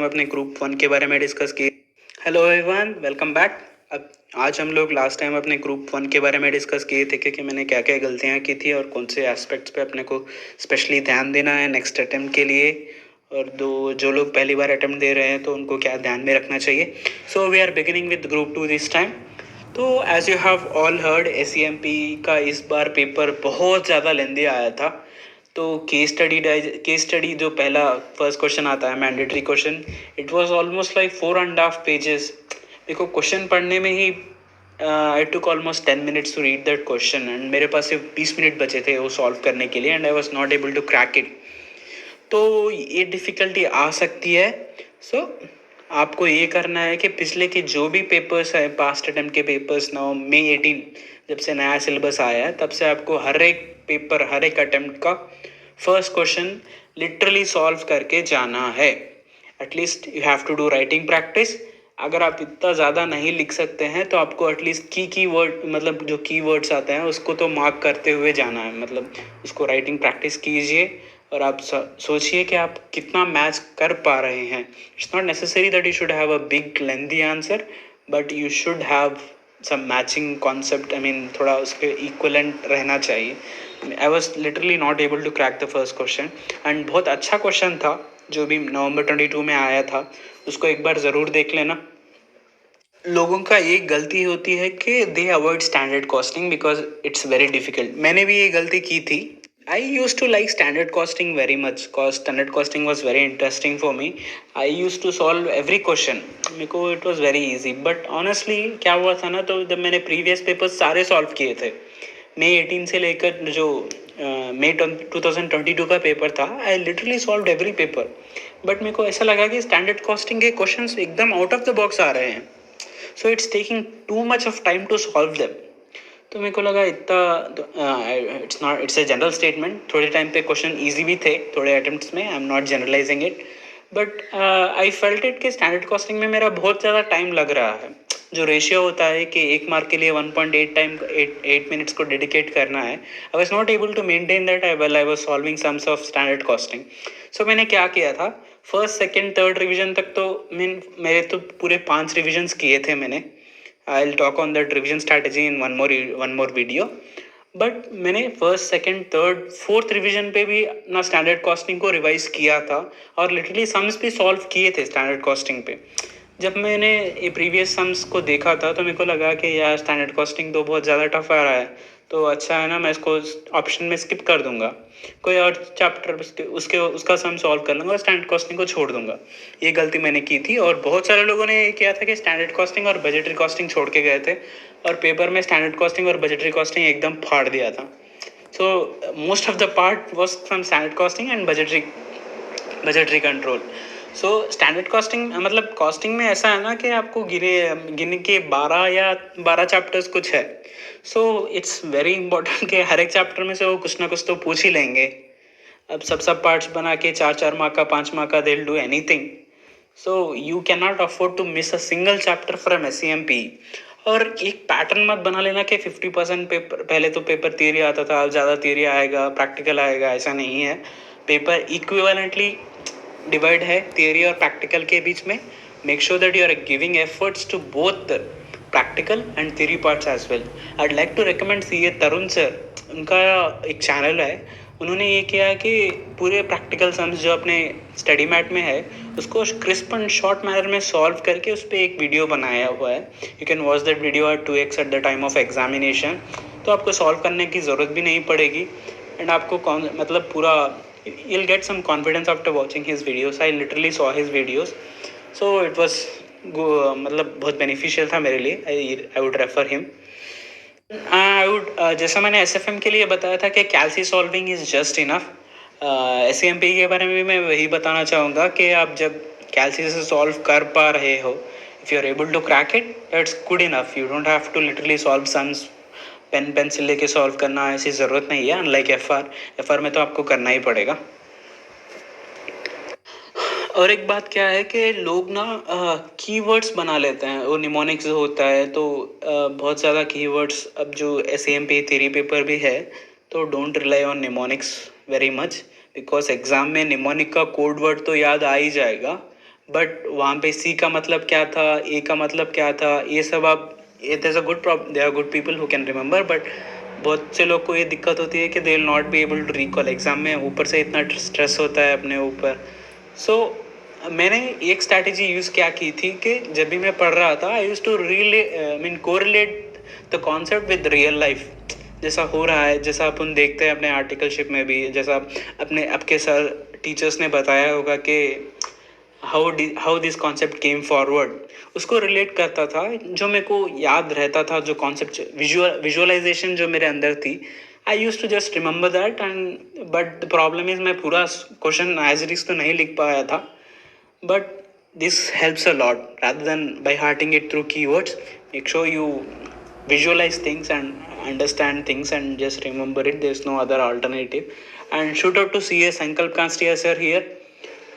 हम अपने ग्रुप 1 के बारे में डिस्कस किए। Hello everyone, welcome back. अब आज हम लोग लास्ट टाइम अपने ग्रुप 1 के बारे में डिस्कस किए थे कि मैंने क्या क्या गलतियां की थी और कौन से एस्पेक्ट्स पे अपने को स्पेशली ध्यान देना है नेक्स्ट अटेम्प्ट के लिए, और जो लोग पहली बार अटेम्प्ट दे रहे हैं तो उनको क्या ध्यान में रखना चाहिए। So we are beginning with group 2 this time. तो as you have all heard, SEMP का इस बार पेपर बहुत ज़्यादा लेंदी आया था। तो केस स्टडी जो पहला फर्स्ट क्वेश्चन आता है, mandatory question, it was almost like 4.5 pages. मेरे को क्वेश्चन पढ़ने में ही I took almost 10 minutes to read that question, and मेरे पास सिर्फ 20 मिनट बचे थे वो सॉल्व करने के लिए, and I was not able to crack it. तो ये डिफ़िकल्टी आ सकती है। सो आपको ये करना है कि पिछले के जो भी पेपर्स है, पास्ट अटेम्प्ट के पेपर्स, नाउ मई 18 जब से नया सिलेबस आया है तब से आपको हर एक पेपर, हर एक अटेम्प्ट का फर्स्ट क्वेश्चन लिटरली सॉल्व करके जाना है। At least you have to do writing practice. अगर आप इतना ज़्यादा नहीं लिख सकते हैं तो आपको एटलीस्ट की वर्ड, मतलब जो की वर्ड्स आते हैं उसको तो मार्क करते हुए जाना है, मतलब उसको राइटिंग प्रैक्टिस कीजिए। और आप सोचिए कि आप कितना मैच कर पा रहे हैं। It's not necessary that you should have a big lengthy answer, but you should have some matching concept. I mean थोड़ा उसके इक्वलेंट रहना चाहिए। I was literally not able to crack the first question, and बहुत अच्छा question था जो भी नवंबर 22 में आया था, उसको एक बार ज़रूर देख लेना। लोगों का एक गलती होती है कि they avoid standard costing because it's very difficult. मैंने भी ये गलती की थी। I used to like standard costing very much, cause standard costing was very interesting for me. I used to solve every question, मेरे को it was very easy. But honestly क्या हुआ था ना, तो जब मैंने प्रीवियस पेपर्स सारे सॉल्व किए थे, मई 18 से लेकर जो मई 2022 का पेपर था, I literally solve every paper. But मेरे को ऐसा लगा कि स्टैंडर्ड कॉस्टिंग के क्वेश्चंस एकदम आउट ऑफ द बॉक्स आ रहे हैं, so it's taking too much of time to solve them. तो मेरे को लगा इतना इट्स ए जनरल स्टेटमेंट, थोड़े टाइम पे क्वेश्चन इजी भी थे थोड़े अटेम्प्ट्स में, I am not generalizing it. But I felt it कि स्टैंडर्ड कॉस्टिंग में मेरा बहुत ज़्यादा टाइम लग रहा है। जो रेशियो होता है कि एक मार्क के लिए 1.8 मिनट्स को डेडिकेट करना है, I was not able to maintain that I was solving sums of standard costing. So मैंने क्या किया था, फर्स्ट सेकेंड थर्ड रिविजन तक तो मेरे तो पूरे 5 रिविजन्स किए थे मैंने। I will talk on that revision strategy in one more video. But मैंने first second third fourth revision पे भी ना स्टैंडर्ड कॉस्टिंग को रिवाइज किया था, और लिटरली सम्स भी सॉल्व किए थे स्टैंडर्ड कॉस्टिंग पे। जब मैंने ये प्रीवियस सम्स को देखा था तो मेरे को लगा कि यार स्टैंडर्ड कॉस्टिंग तो बहुत ज़्यादा टफ आ रहा है, तो अच्छा है ना, मैं इसको ऑप्शन में स्किप कर दूंगा, कोई और चैप्टर उसके उसका सम सॉल्व कर लूँगा और स्टैंडर्ड कॉस्टिंग को छोड़ दूंगा। ये गलती मैंने की थी, और बहुत सारे लोगों ने ये किया था कि स्टैंडर्ड कॉस्टिंग और बजटरी कॉस्टिंग छोड़ के गए थे, और पेपर में स्टैंडर्ड कॉस्टिंग और बजटरी कॉस्टिंग एकदम फाड़ दिया था। So most of the part was from standard costing and budgetary control. So standard costing, मतलब कॉस्टिंग में ऐसा है ना कि आपको गिने के 12 चैप्टर्स कुछ है। सो इट्स वेरी इंपॉर्टेंट कि हर एक चैप्टर में से वो कुछ ना कुछ तो पूछ ही लेंगे। अब सब पार्ट्स बना के 4-4 मार्क का, 5 मार्क का, they will do anything. So you can not afford to miss a single chapter from SEMP। और एक पैटर्न मत बना लेना कि 50% पेपर, पहले तो पेपर थियरी आता था, अब ज़्यादा थियरी आएगा, प्रैक्टिकल आएगा, ऐसा नहीं है। पेपर इक्विवेलेंटली डिवाइड है थियरी और प्रैक्टिकल के बीच में। Make sure that you are giving efforts to both practical and theory parts as well. I like to recommend CA Tarun sir, उनका एक चैनल है। उन्होंने ये किया है कि पूरे प्रैक्टिकल सम्स जो अपने स्टडी मैट में है उसको क्रिस्प एंड शॉर्ट मैनर में सॉल्व करके उस पर एक वीडियो बनाया हुआ है। You can watch that video at 2x at the time of examination. तो आपको सॉल्व करने की ज़रूरत भी नहीं पड़ेगी, एंड आपको मतलब पूरा you'll get some confidence after watching his videos. I literally saw his videos, so it was मतलब बहुत beneficial था मेरे लिए। I would refer him. I would जैसा मैंने SFM के लिए बताया था कि कैल्सी solving is just enough, SEMP के बारे में भी मैं वही बताना चाहूँगा कि आप जब कैल्सी से सॉल्व कर पा रहे हो, if you are able to crack it, that's good enough. You don't have to literally solve sums pen pencil लेके सॉल्व करना, ऐसी ज़रूरत नहीं है। अनलाइक एफ आर में तो आपको करना ही पड़ेगा। और एक बात क्या है कि लोग ना कीवर्ड्स बना लेते हैं, वो निमोनिक्स होता है तो बहुत ज़्यादा कीवर्ड्स। अब जो SEMP थ्योरी पेपर भी है, तो don't rely on mnemonics very much, because exam में निमोनिक का कोड वर्ड तो याद आ ही जाएगा, बट वहाँ पे सी का मतलब क्या था, ए का मतलब क्या था, ये सब आप, there a good problem, there are good people who can remember, but बहुत से लोग को ये दिक्कत होती है कि they will not be able to recall. Exam में ऊपर से इतना स्ट्रेस होता है अपने ऊपर। सो मैंने एक स्ट्रैटेजी यूज़ क्या की थी कि जब भी मैं पढ़ रहा था, I used to relate mean correlate the concept with real life. जैसा हो रहा है, जैसा अपन देखते हैं अपने आर्टिकलशिप में भी, जैसा अपने आपके सर टीचर्स ने बताया होगा कि how this concept came forward, उसको रिलेट करता था। जो मेरे को याद रहता था, जो कॉन्सेप्ट विजुअलाइजेशन जो मेरे अंदर थी, I used to just remember that. And but the problem is मैं पूरा क्वेश्चन एज इट इज तो नहीं लिख पाया था, but this helps a lot rather than by hearting it through keywords. Make sure you visualize things and understand things and just remember it. There's no other alternative. And shout out to CA Sankalp Kastia sir here.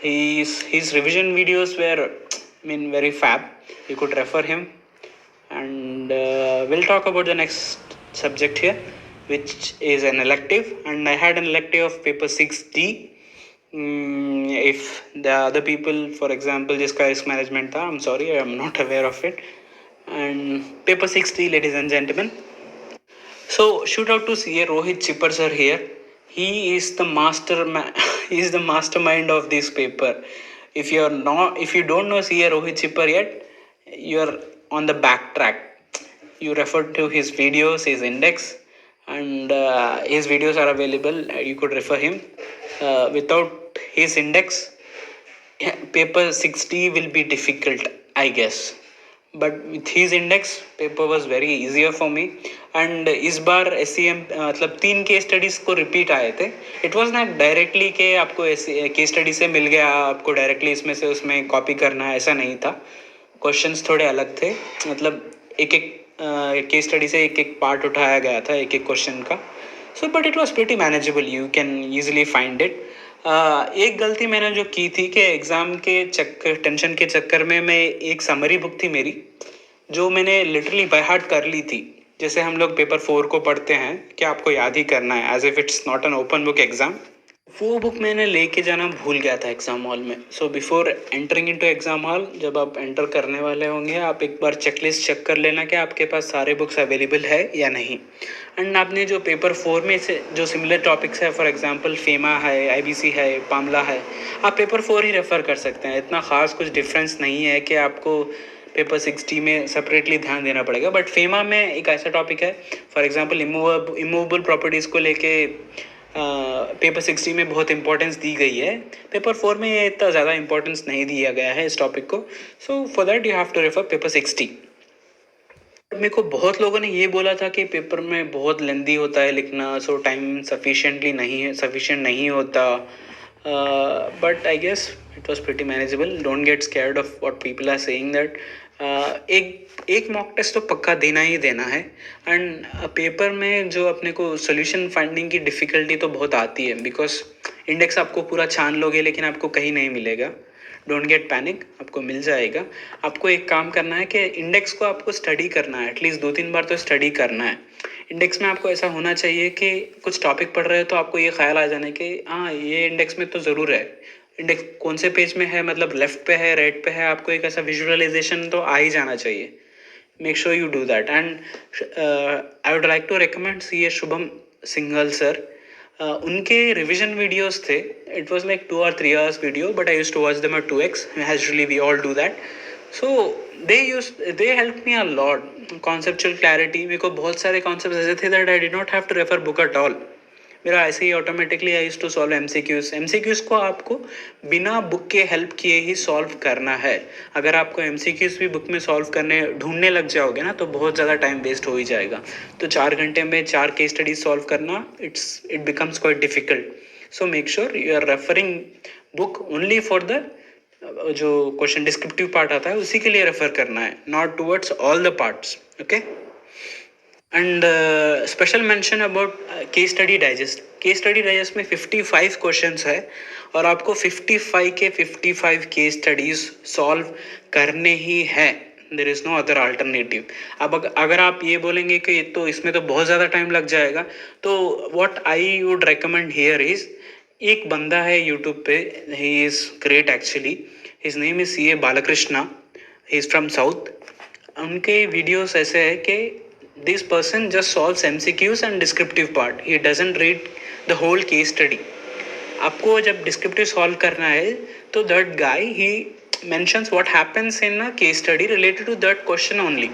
His revision videos were, I mean, very fab. You could refer him. And we'll talk about the next subject here, which is an elective. And I had an elective of paper 6D. If the other people, for example, जिसका risk management था, I'm sorry, I'm not aware of it. And paper 6D, ladies and gentlemen. So shout out to CA Rohit Chipper sir here. He is the he is the mastermind of this paper. If you don't know CA Rohit Chipper yet, you're on the backtrack. You refer to his videos, his index, and his videos are available. You could refer him. Without his index, paper 60 will be difficult, I guess. But with his index, paper was very easier for me. And इस बार SEM मतलब 3 case studies को repeat आए थे. It was not directly कि आपको case study से मिल गया, आपको डायरेक्टली इसमें से उसमें कॉपी करना है, ऐसा नहीं था. क्वेश्चंस थोड़े अलग थे. मतलब एक एक केस स्टडी से एक एक पार्ट उठाया गया था, एक एक क्वेश्चन का. So but it was pretty manageable, you can easily find it. एक गलती मैंने जो की थी कि एग्ज़ाम के चक्कर, टेंशन के चक्कर में मैं, एक समरी बुक थी मेरी जो मैंने लिटरली बाय हार्ट कर ली थी. जैसे हम लोग पेपर 4 को पढ़ते हैं कि आपको याद ही करना है, as if it's not an open book exam. वो बुक मैंने लेके जाना भूल गया था एग्ज़ाम हॉल में. So before entering into exam hall, जब आप एंटर करने वाले होंगे, आप एक बार चेकलिस्ट चेक कर लेना कि आपके पास सारे बुक्स अवेलेबल है या नहीं. एंड आपने जो पेपर 4 में से जो सिमिलर टॉपिक्स है, फॉर एग्जांपल फेमा है, IBC है, पामला है, आप पेपर 4 ही रेफ़र कर सकते हैं. इतना ख़ास कुछ डिफरेंस नहीं है कि आपको पेपर 60 में सेपरेटली ध्यान देना पड़ेगा. बट फेमा में एक ऐसा टॉपिक है, फॉर एग्जांपल इमूवेबल प्रॉपर्टीज़ को लेके पेपर 60 में बहुत इंपॉर्टेंस दी गई है. पेपर 4 में ये इतना ज़्यादा इंपॉर्टेंस नहीं दिया गया है इस टॉपिक को. So for that you have to refer paper 60. मेरे को बहुत लोगों ने ये बोला था कि पेपर में बहुत लेंदी होता है लिखना, सो टाइम सफिशिएंट नहीं होता. But I guess it was pretty manageable. Don't get scared of what people are saying that. एक मॉक टेस्ट तो पक्का देना ही देना है. एंड पेपर में जो अपने को सोल्यूशन फाइंडिंग की डिफ़िकल्टी तो बहुत आती है, बिकॉज इंडेक्स आपको पूरा छान लोगे लेकिन आपको कहीं नहीं मिलेगा. डोंट गेट पैनिक, आपको मिल जाएगा. आपको एक काम करना है कि इंडेक्स को आपको स्टडी करना है, एटलीस्ट 2-3 बार तो स्टडी करना है. इंडेक्स में आपको ऐसा होना चाहिए कि कुछ टॉपिक पढ़ रहे हो तो आपको ये ख्याल आ जाना कि हाँ, ये इंडेक्स में तो ज़रूर है. इंडेक्स कौन से पेज में है, मतलब लेफ्ट पे है, राइट पे है, आपको एक ऐसा विजुअलाइजेशन तो आ ही जाना चाहिए. Make sure you do that. And I would like to recommend CA Shubham Singhal sir. उनके रिविजन वीडियोस थे. It was like 2 or 3 hours video, but I used to watch them at 2x. Usually we all do that. So they helped me a lot. Conceptual clarity, मेरे को बहुत सारे concept ऐसे थे that I did not have to refer book at all. मेरा ऐसे ही automatically I used to solve MCQs को आपको बिना बुक के हेल्प किए ही सॉल्व करना है. अगर आपको MCQs भी बुक में सॉल्व करने ढूंढने लग जाओगे ना, तो बहुत ज़्यादा टाइम वेस्ट हो ही जाएगा. तो 4 घंटे में 4 केस स्टडीज सॉल्व करना, it becomes quite difficult. So make sure you are referring book only for the जो क्वेश्चन डिस्क्रिप्टिव पार्ट आता है उसी के लिए रेफर करना है, not towards all the parts. Okay. And special mention about case study digest में 55 questions है और आपको 55 के 55 केस स्टडीज सॉल्व करने ही है. There is no other alternative. अब अगर आप ये बोलेंगे कि तो इसमें तो बहुत ज़्यादा टाइम लग जाएगा, तो what I would recommend here is, एक बंदा है यूट्यूब पे, he is great actually. His name is C A Balakrishna, he is from south. उनके वीडियोस ऐसे है कि this person just solves MCQs and descriptive part, he doesn't read the whole case study. आपको जब डिस्क्रिप्टिव सॉल्व करना है तो that guy he mentions what happens in a case study related to that question only.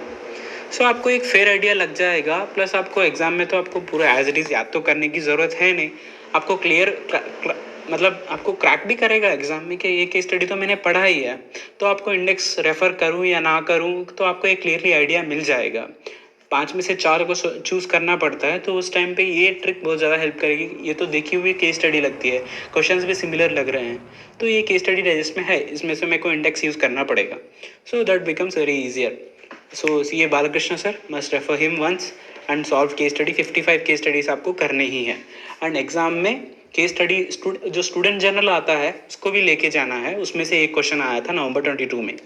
सो आपको एक fair idea लग जाएगा, plus आपको एग्जाम में तो आपको पूरा एज इट इज़ याद तो करने की ज़रूरत है नहीं, आपको क्लियर मतलब आपको क्रैक भी करेगा एग्जाम में कि ये केस स्टडी तो मैंने पढ़ा ही है, तो आपको इंडेक्स रेफर करूँ या ना करूँ तो आपको एक क्लियरली आइडिया मिल जाएगा। 5 में से 4 को चूज़ करना पड़ता है, तो उस टाइम पे ये ट्रिक बहुत ज़्यादा हेल्प करेगी। ये तो देखी हुई केस स्टडी लगती है, क्वेश्चंस भी सिमिलर लग रहे हैं, तो ये केस स्टडी डाइजेस्ट में है, इसमें से मेरे को इंडेक्स यूज़ करना पड़ेगा, so that becomes very easier. So C A Balakrishna sir, must refer him once and solve case study. 55 case studies आपको करने ही है, एंड एग्जाम में केस स्टडी जो स्टूडेंट जर्नल आता है उसको भी लेके जाना है, उसमें से एक क्वेश्चन आया था नवंबर 22 में।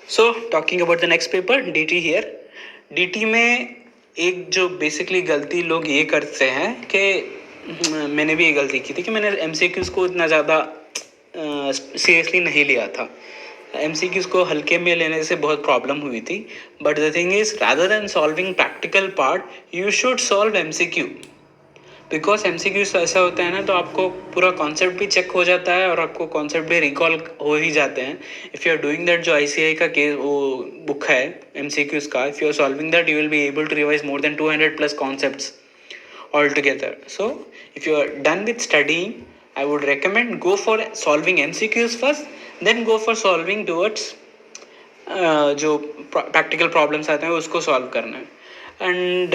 So talking about the next paper, DT here. DT में एक जो बेसिकली गलती लोग ये करते हैं कि मैंने भी ये गलती की थी कि मैंने एमसीक्यूज को इतना ज़्यादा सीरियसली नहीं लिया था। एमसीक्यूज को हल्के में लेने से बहुत प्रॉब्लम हुई थी, but the thing is rather than solving practical part you should solve MCQ, because MCQ ऐसा होता है ना, तो आपको पूरा कॉन्सेप्ट भी चेक हो जाता है और आपको कॉन्सेप्ट भी रिकॉल हो ही जाते हैं। If you are doing that, जो आईसीआई का केस वो बुक है एमसीक्यूज का, if you are solving that you will be able to revise more than 200+ concepts all together. So if you are done with studying, I would recommend go for solving MCQs first, then go for solving towards जो practical problems आते हैं उसको solve करना है। And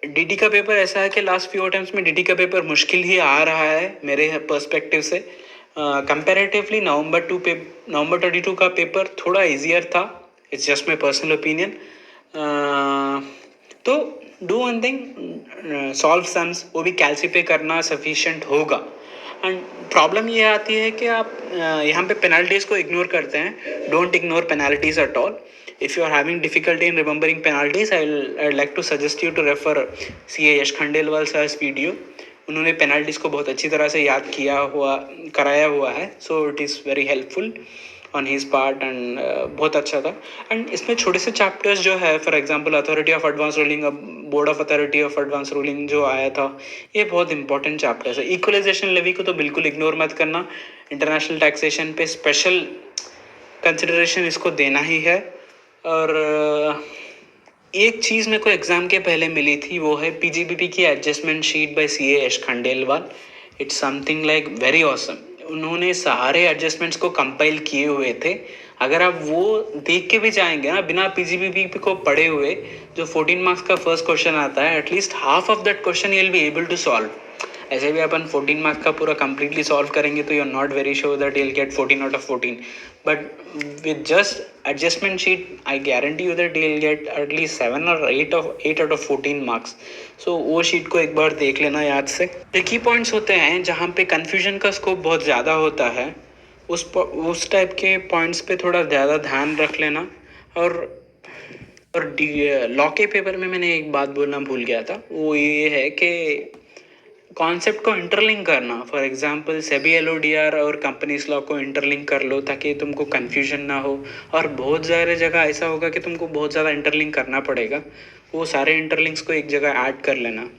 DT का paper ऐसा है कि लास्ट फ्यू अटेम्प्ट्स में डीटी का पेपर मुश्किल ही आ रहा है मेरे पर्सपेक्टिव से। कंपैरेटिवली नवंबर 22 का पेपर थोड़ा इजियर था, it's just my personal opinion. तो do one thing, solve sums, वो भी कैलसी पे करना सफिशिएंट होगा। एंड प्रॉब्लम ये आती है कि आप यहाँ पे पेनल्टीज को इग्नोर करते हैं। Don't ignore penalties at all. If you are having difficulty in remembering penalties, I like to suggest you to refer C A Yash Khandelwal sir's video. उन्होंने पेनल्टीज को बहुत अच्छी तरह से याद कराया हुआ है, so it is very helpful on his part, and बहुत अच्छा था। एंड इसमें छोटे से चैप्टर्स जो है, for example authority of advance ruling, board of authority of advance ruling जो आया था, ये बहुत इंपॉर्टेंट चैप्टर्स है। इक्वलाइजेशन लेवी को तो बिल्कुल इग्नोर मत करना, इंटरनेशनल टैक्सेशन पे स्पेशल कंसिडरेशन इसको देना ही है। और एक चीज़ मेरे को एग्ज़ाम के पहले मिली थी, वो है पीजीबीपी की adjustment sheet by C A Yash Khandelwal. It's something like very awesome. उन्होंने सारे एडजस्टमेंट्स को कंपाइल किए हुए थे। अगर आप वो देख के भी जाएंगे ना बिना पीजीबीपी को पढ़े हुए, जो 14 मार्क्स का फर्स्ट क्वेश्चन आता है, at least half of that question you will be able to solve. ऐसे भी अपन 14 मार्क्स का पूरा कंप्लीटली सॉल्व करेंगे तो you are not very sure that you will get 14 out of 14, but with just adjustment sheet I guarantee you that you will get at least 7 और 8 out of 14 marks. सो वो sheet को एक बार देख लेना याद से। की पॉइंट्स होते हैं जहाँ पे कन्फ्यूजन का स्कोप बहुत ज़्यादा होता है, उस टाइप के पॉइंट्स पे थोड़ा ज़्यादा ध्यान रख लेना। और लॉ के पेपर में मैंने एक बात बोलना भूल गया था, वो ये है कि कॉन्सेप्ट को इंटरलिंक करना। फॉर एग्जांपल सेबी एलओडीआर और कंपनीज लॉ को इंटरलिंक कर लो ताकि तुमको कन्फ्यूजन ना हो। और बहुत सारे जगह ऐसा होगा कि तुमको बहुत ज़्यादा इंटरलिंक करना पड़ेगा, वो सारे इंटरलिंक्स को एक जगह ऐड कर लेना।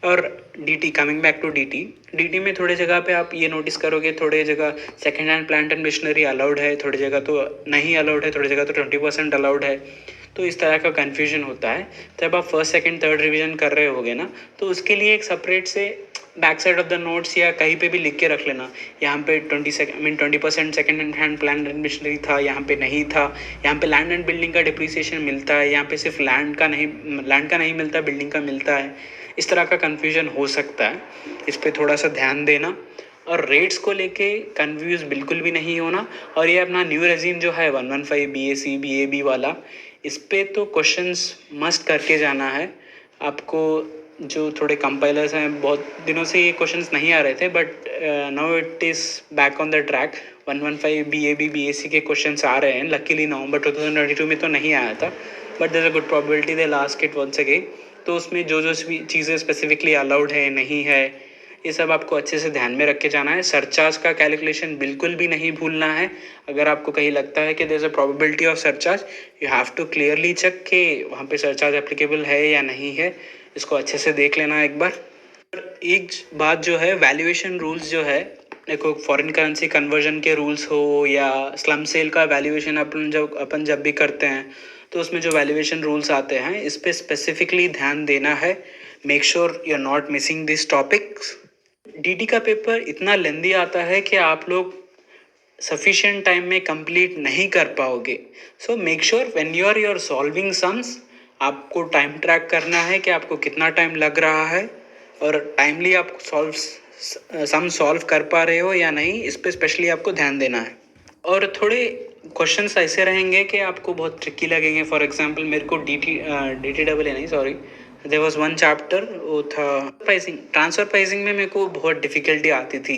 और DT, coming back to DT में थोड़े जगह पे आप ये नोटिस करोगे, थोड़े जगह second hand plant and machinery allowed है, थोड़ी जगह तो नहीं अलाउड है, थोड़ी जगह तो 20% अलाउड है। तो इस तरह का कन्फ्यूजन होता है। जब आप फर्स्ट सेकंड थर्ड रिवीजन कर रहे होगे ना, तो उसके लिए एक सेपरेट से back side of the notes या कहीं पे भी लिख के रख लेना, यहाँ पे 20% second hand plant and machinery था, यहाँ पे नहीं था, यहाँ पे लैंड एंड बिल्डिंग का डिप्रिसिएशन मिलता है, यहाँ पे सिर्फ लैंड का नहीं मिलता, बिल्डिंग का मिलता है। इस तरह का कन्फ्यूजन हो सकता है, इस पर थोड़ा सा ध्यान देना। और रेट्स को लेके कन्फ्यूज बिल्कुल भी नहीं होना। और ये अपना न्यू रेजीम जो है 115 BAC BAB वाला, इस पे तो क्वेश्चंस मस्ट करके जाना है आपको। जो थोड़े कंपाइलर्स हैं, बहुत दिनों से ये क्वेश्चंस नहीं आ रहे थे, but now it is back on the track. 115 BAB BAC के क्वेश्चंस आ रहे हैं। लकीली नवंबर 2022 में तो नहीं आया था, but there is a good probability they last it once again. तो उसमें जो चीज़ें स्पेसिफिकली अलाउड है नहीं है, ये सब आपको अच्छे से ध्यान में रख के जाना है। सरचार्ज का कैलकुलेशन बिल्कुल भी नहीं भूलना है। अगर आपको कहीं लगता है कि there is a probability of surcharge, you have to clearly check कि वहाँ पे सरचार्ज एप्लीकेबल है या नहीं है। इसको अच्छे से देख लेना एक बार। एक बात जो है, वैल्यूएशन रूल्स जो है, देखो फॉरेन करेंसी कन्वर्जन के रूल्स हो या स्लम सेल का वैल्यूएशन अपन जब भी करते हैं तो उसमें जो वैल्यूएशन रूल्स आते हैं इस पे स्पेसिफिकली ध्यान देना है। Make sure you are not missing this topics. DT का पेपर इतना लेंदी आता है कि आप लोग सफिशिएंट टाइम में कंप्लीट नहीं कर पाओगे। So make sure when you are solving sums, आपको टाइम ट्रैक करना है कि आपको कितना टाइम लग रहा है और टाइमली आप सम सॉल्व कर पा रहे हो या नहीं, इस पे स्पेशली आपको ध्यान देना है। और थोड़े क्वेश्चंस ऐसे रहेंगे कि आपको बहुत ट्रिकी लगेंगे। फॉर एग्जांपल मेरे को डी टी डबल नहीं, sorry, there was one chapter, वो था प्राइसिंग। ट्रांसफर प्राइसिंग में मेरे को बहुत डिफ़िकल्टी आती थी।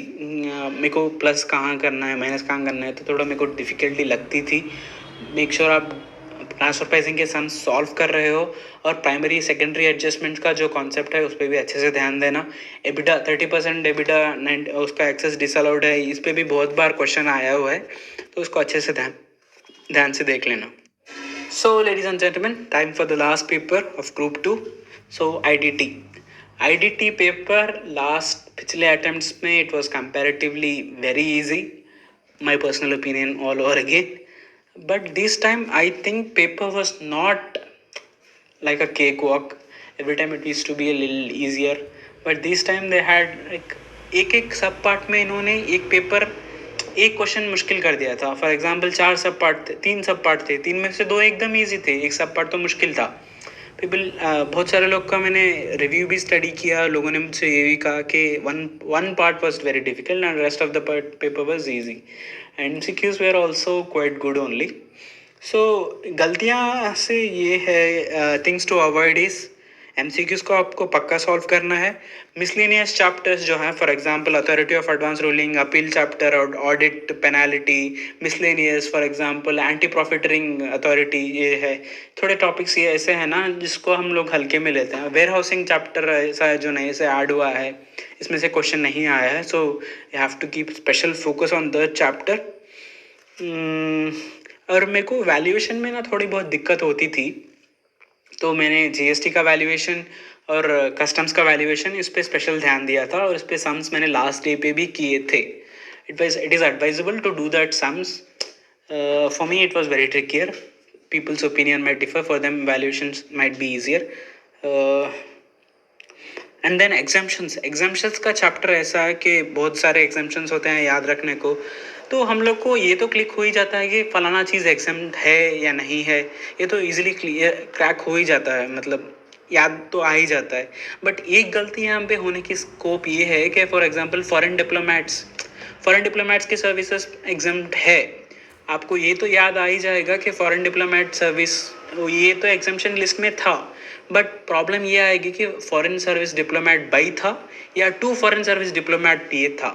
मेरे को प्लस कहाँ करना है, माइनस कहाँ करना है, तो थोड़ा मेरे को डिफ़िकल्टी लगती थी। मेक श्योर आप ट्रांसफर प्राइसिंग के सम सॉल्व कर रहे हो और प्राइमरी सेकेंडरी एडजस्टमेंट का जो कॉन्सेप्ट है उस पर भी अच्छे से ध्यान देना। एबिटा 30% एबिटा उसका एक्सेस डिसअलाउड है, इस पर भी बहुत बार क्वेश्चन आया हुआ है, तो उसको अच्छे से ध्यान से देख लेना। So, ladies and gentlemen, time for the last paper of Group 2. So, IDT. IDT paper last पिछले attempts में it was comparatively very easy. My personal opinion all over again. But this time I think paper was not like a cakewalk. Every time it used to be a little easier. But this time they had like एक सब part में इन्होंने एक paper एक question मुश्किल कर दिया था। फॉर एग्जांपल 4 सब पार्ट थे, 3 सब पार्ट थे, 3 में से 2 एकदम इजी थे, एक सब पार्ट तो मुश्किल था। बहुत सारे लोग का मैंने रिव्यू भी स्टडी किया, लोगों ने मुझसे ये भी कहा कि one part was very difficult and rest of the paper was easy and MCQs were also quite good only. So गलतियाँ से ये है, things to avoid is MCQs को आपको पक्का सॉल्व करना है। मिसलेनियस चैप्टर्स जो हैं, for example authority of advance ruling, appeal chapter और audit penalty, miscellaneous for example anti profiteering authority, ये है थोड़े टॉपिक्स ये ऐसे हैं ना जिसको हम लोग हल्के में लेते हैं। वेयर हाउसिंग चैप्टर ऐसा है जो नए से ऐड हुआ है, इसमें से क्वेश्चन नहीं आया है, so you have to keep special focus on the chapter. और मेरे को वैल्यूएशन में ना थोड़ी बहुत दिक्कत होती थी, तो मैंने जीएसटी का वैल्यूएशन और कस्टम्स का वैल्यूएशन इस पे स्पेशल ध्यान दिया था और इस पे सम्स मैंने लास्ट डे पे भी किए थे। It is advisable to do that sums. For me it was very trickier. People's opinion might differ, for them valuations might be easier. And then exemptions का चैप्टर ऐसा है कि बहुत सारे एग्जाम्पशंस होते हैं याद रखने को, तो हम लोग को ये तो क्लिक हो ही जाता है कि फलाना चीज़ एग्जाम है या नहीं है, ये तो इजीली क्लियर क्रैक हो ही जाता है, मतलब याद तो आ ही जाता है। बट एक गलती यहाँ पे होने की स्कोप ये है कि फॉर एग्जांपल फॉरेन डिप्लोमेट्स की सर्विसेज एग्जाम है, आपको ये तो याद आ ही जाएगा कि फॉरेन डिप्लोमेट सर्विस ये तो एग्जाम्शन लिस्ट में था, बट प्रॉब्लम ये आएगी कि फॉरेन सर्विस डिप्लोमेट बाई था या टू फॉरेन सर्विस डिप्लोमेट ये था,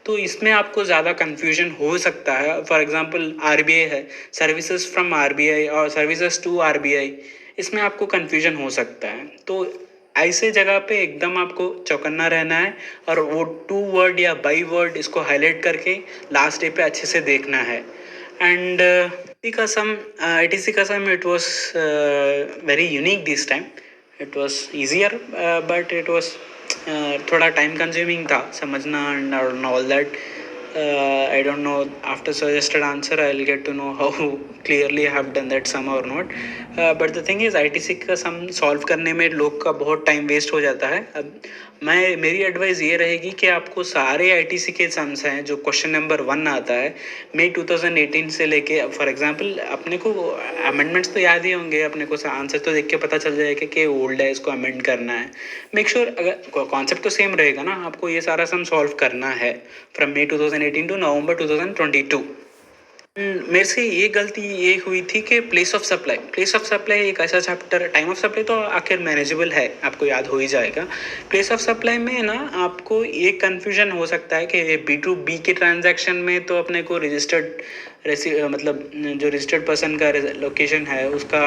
तो इसमें आपको ज़्यादा कन्फ्यूजन हो सकता है। फॉर एग्जांपल आरबीआई है, सर्विसेज फ्रॉम आरबीआई और सर्विसेज टू आरबीआई, इसमें आपको कन्फ्यूजन हो सकता है। तो ऐसे जगह पे एकदम आपको चौकन्ना रहना है और वो टू वर्ड या बाई वर्ड इसको हाईलाइट करके लास्ट डे पे अच्छे से देखना है। एंड ITC का सम it was very unique this time. It was easier, but it was थोड़ा टाइम कंज्यूमिंग था समझना and all that. I don't know, after suggested answer I'll get to know how clearly I have done that sum or not. But the thing is ITC का sum solve करने में लोग का बहुत time waste हो जाता है। अब मेरी एडवाइस ये रहेगी कि आपको सारे ITC के सम्स हैं जो क्वेश्चन नंबर 1 आता है मई 2018 से लेके, फॉर एग्जांपल अपने को अमेंडमेंट्स तो याद ही होंगे, अपने को आंसर तो देख के पता चल जाएगा कि ओल्ड है, इसको अमेंड करना है। मेक श्योर अगर कॉन्सेप्ट तो सेम रहेगा ना, आपको ये सारा सम सॉल्व करना है फ्रॉम मई 2018 टू नवंबर 2022। मेरे से ये गलती ये हुई थी कि प्लेस ऑफ सप्लाई एक ऐसा चैप्टर, टाइम ऑफ सप्लाई तो आखिर मैनेजेबल है, आपको याद हो ही जाएगा। प्लेस ऑफ सप्लाई में ना आपको ये कन्फ्यूजन हो सकता है कि B2B के ट्रांजैक्शन में तो अपने को रजिस्टर्ड मतलब जो रजिस्टर्ड पर्सन का लोकेशन है उसका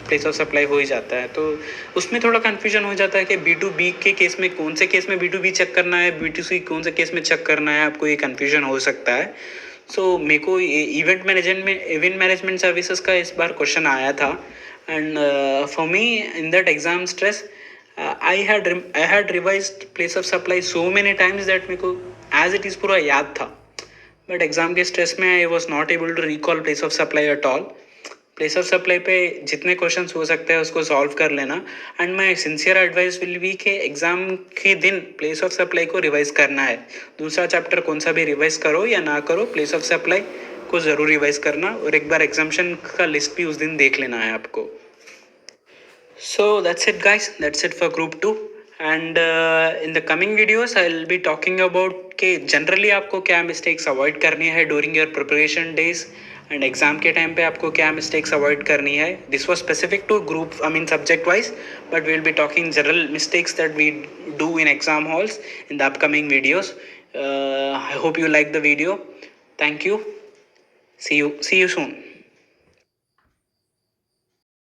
प्लेस ऑफ सप्लाई हो ही जाता है, तो उसमें थोड़ा कन्फ्यूजन हो जाता है कि B2B के केस में कौन से केस में B2B चेक करना है, B2C कौन से केस में चेक करना है, आपको ये कन्फ्यूजन हो सकता है। सो मेरे को इवेंट मैनेजमेंट सर्विसेज का इस बार क्वेश्चन आया था, and for me in that exam stress I had revised place of supply so many times that मेरे को एज इट इज़ पूरा याद था, बट एग्जाम के स्ट्रेस में I was not able to recall place of supply at all. Place of supply पे जितने questions हो सकते हैं उसको सॉल्व कर लेना, and my sincere advice will be कि एग्जाम के दिन प्लेस ऑफ सप्लाई को रिवाइज करना है। दूसरा चैप्टर कौन सा भी रिवाइज करो या ना करो, प्लेस ऑफ सप्लाई को ज़रूर रिवाइज करना, और एक बार एग्जामेशन का लिस्ट भी उस दिन देख लेना है आपको। So that's it, guys. That's it for Group 2. And in the coming videos, I'll be talking about कि generally आपको क्या mistakes avoid करनी है during your preparation days, and exam के time पे आपको क्या mistakes avoid करनी है. This was specific to group, I mean subject wise, but we'll be talking general mistakes that we do in exam halls in the upcoming videos. I hope you like the video. Thank you. See you soon.